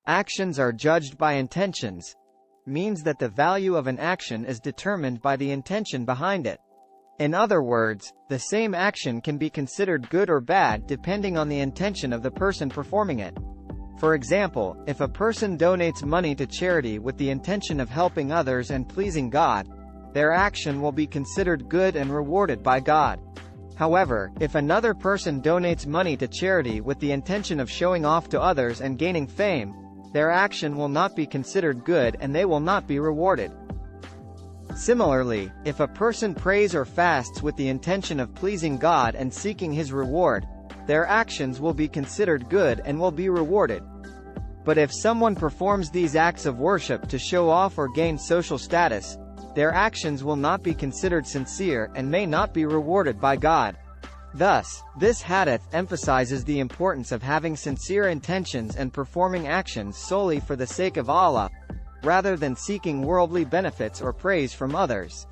Actions are judged by intentions, means that the value of an action is determined by the intention behind it. In other words, the same action can be considered good or bad depending on the intention of the person performing it. For example, if a person donates money to charity with the intention of helping others and pleasing God, their action will be considered good and rewarded by God. However, if another person donates money to charity with the intention of showing off to others and gaining fame, their action will not be considered good and they will not be rewarded. Similarly, if a person prays or fasts with the intention of pleasing God and seeking His reward, their actions will be considered good and will be rewarded. But if someone performs these acts of worship to show off or gain social status, their actions will not be considered sincere and may not be rewarded by God. Thus, this hadith emphasizes the importance of having sincere intentions and performing actions solely for the sake of Allah, rather than seeking worldly benefits or praise from others.